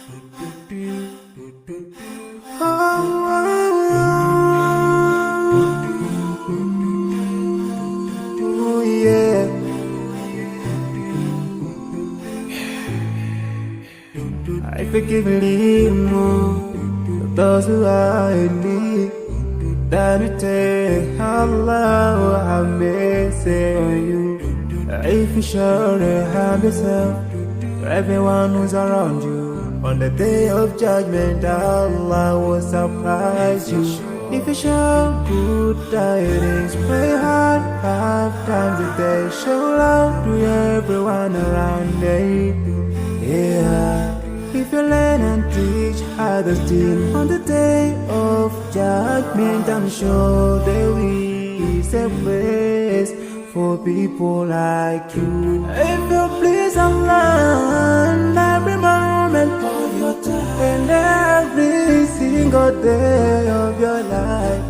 Oh, yeah. I forgive a little more those who are in need. That we take Allah have mercy on you. If you surely have yourself, everyone who's around you. On the day of judgment, Allah will surprise you. If you show good tidings, pray hard 5 times a day. Show love to everyone around you. Yeah. If you learn and teach others still, on the day of judgment, I'm sure there is a place for people like you. If you please Allah, every moment of your time and every single day of your life,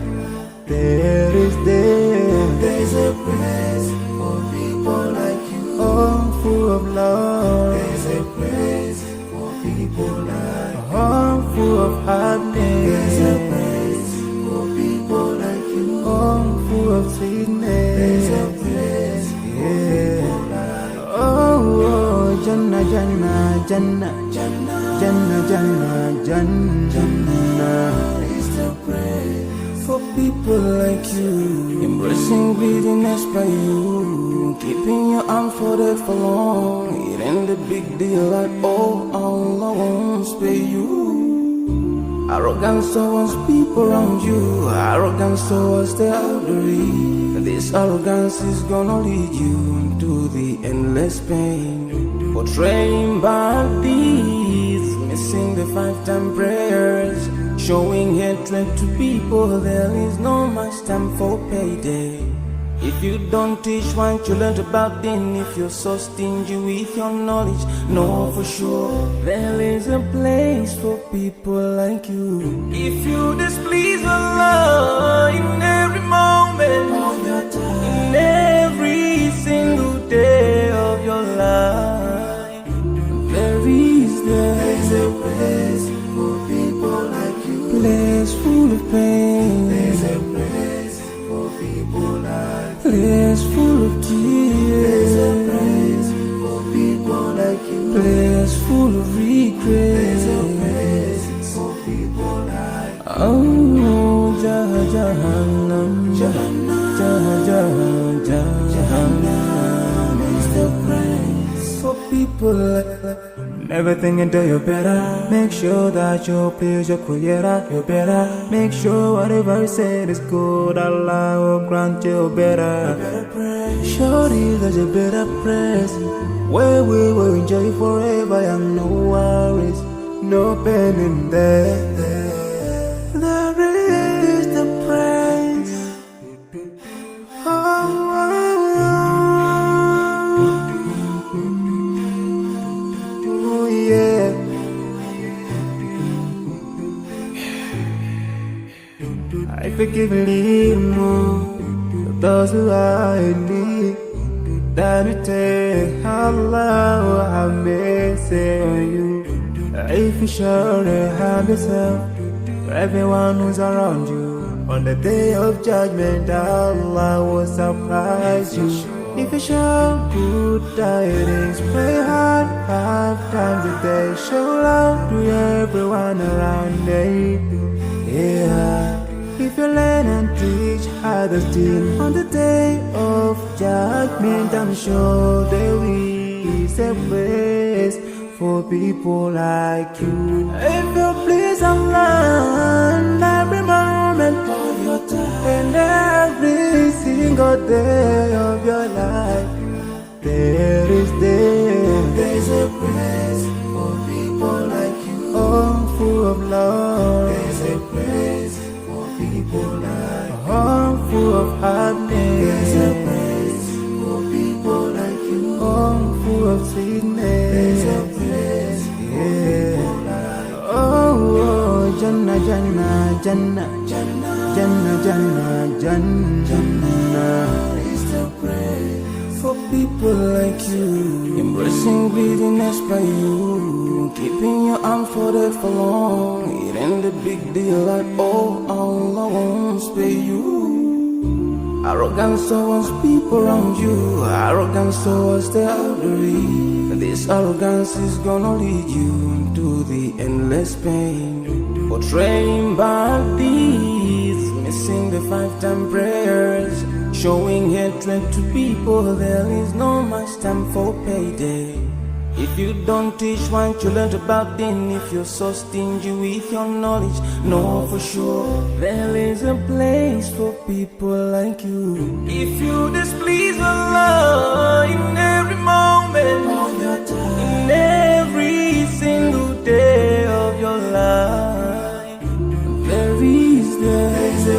there's a place for people like you. Oh, full of love. There's a place for people like you. Oh, full of happiness. There's a place for people like you. Oh, full of sweetness. There's a place for people like you. Oh, Jannah, Jannah, Jannah, Jannah, Jannah, Jannah, Jannah. It's the praise for people like you. Embracing greediness by you, keeping your arms folded for long. It ain't a big deal at all. Allah won't spare you. Arrogance towards people around you, arrogance towards the elderly. This arrogance is gonna lead you to the endless pain. Portraying bad deeds, missing the 5-time prayers, showing hatred to people. There is no much time for payday. If you don't teach what you learned about then, if you're so stingy with your knowledge, know for sure there is a place for people like you. If you displease Allah in every moment of your time, in every single day of your life, there's a place for people like you. Place full of pain. There's a place for people like you. Place full of tears. There's a place for people like you. Place full of regret. There's a place for people like you. Oh, Jahannam, Jahannam, Jahannam is the place for people like you. Never think until you're better. Make sure that you please your creator. You're better. Make sure whatever you said is good. Allah will grant you better. Surely there's a better place where we will enjoy forever and no worries, no pain in there. There is the praise. Yeah. I forgive a little more those who are in need. That we take Allah have mercy on you. If you surely have yourself, everyone who's around you. On the day of judgment, Allah will surprise you. If you show good tidings, pray hard 5 times a day. Show love to everyone around you. Yeah. If you learn and teach others still, on the day of judgment, I'm sure there is a place for people like you. If you please Allah, every moment of your time and every single day of your life, there's a place for people like you. Oh, full of love. There's a place for people like you. Oh, full of happiness. There's a place for people like you. Oh, full of sweetness. There's a place for people like you. Oh, Jannah, Jannah, Jannah, Jannah, Jannah, Jannah, Jannah is the praise for people like you. Embracing greediness by you, keeping your your arms folded for long. It ain't a big deal at all. Allah won't spare you. Arrogance towards people around you, arrogance towards the elderly. This arrogance is gonna lead you into the endless pain. Portraying bad deeds, missing the 5-time prayers, showing hatred to people. There is no much time for payday. If you don't teach what you learned about then, if you're so stingy with your knowledge, know for sure there is a place for people like you. If you displease Allah in every moment of your time, in every single day of your life, there is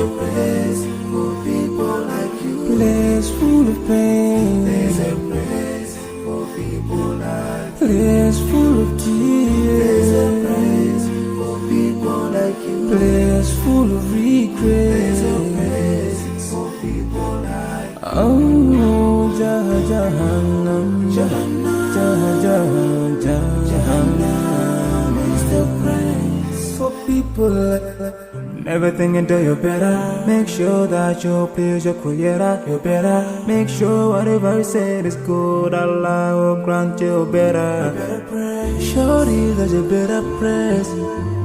a place for people like you. Place full of pain. There's a place for people like you. Place full of tears. There's a place for people like you. Place full of regret. There's a place for people like you. Oh, Jahannam, Jahannam is the place for people like you. Never think until you're better. Make sure that you please your creator. You're better. Make sure whatever you said is good. Allah will grant you better. Surely there's a better place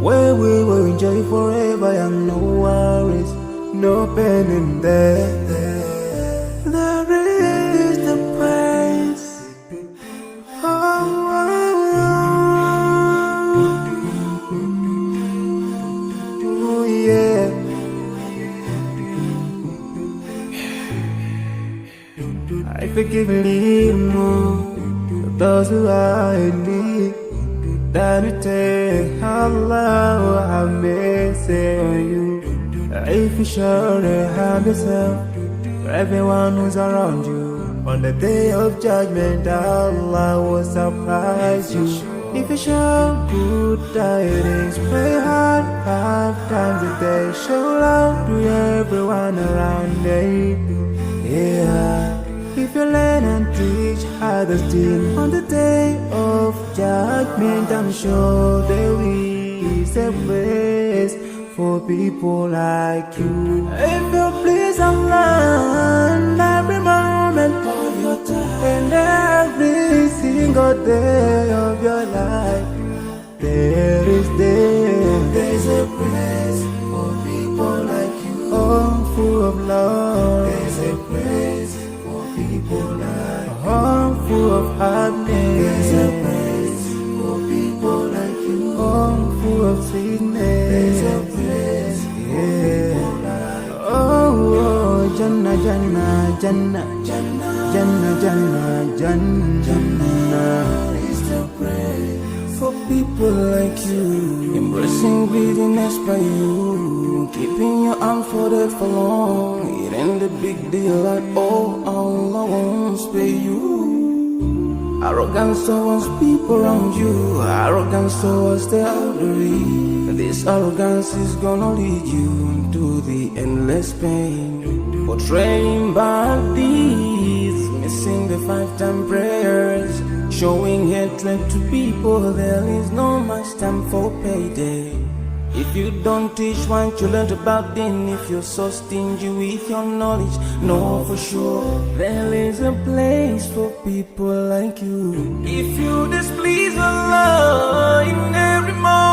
where we will enjoy forever and no worries, no pain in there. There is the place. Yeah. I forgive a little more for those who are in need. That you take Allah will have mercy on you. If you surely have yourself for everyone who's around you, on the day of judgment Allah will surprise you. If you show good tidings, pray hard 5 times a day. Show love to everyone around you. Yeah. If you learn and teach others still, on the day of judgment I'm sure there is a place for people like you. If you please Allah in every moment of your time and every single day of your life, there's a place for people like you. Oh, full of love. There's a place for people like you. Oh, full of happiness. There's a place for people like you. Oh, full of sweetness. There's a place for people like you. Oh, Jannah, Jannah, Jannah, Jannah, Jannah, Jannah, Jannah is the place for people like you. Embracing greediness by you, keeping your arms folded for long. It ain't a big deal at all. Allah won't spare you. Arrogance towards people around you, arrogance towards the elderly. This arrogance is gonna lead you into the endless pain. Portraying bad deeds, missing the 5-time prayers, showing hatred to people. There is no much time for payday. If you don't teach what you learned about then, if you're so stingy with your knowledge, know for sure there is a place for people like you. If you displease Allah in every moment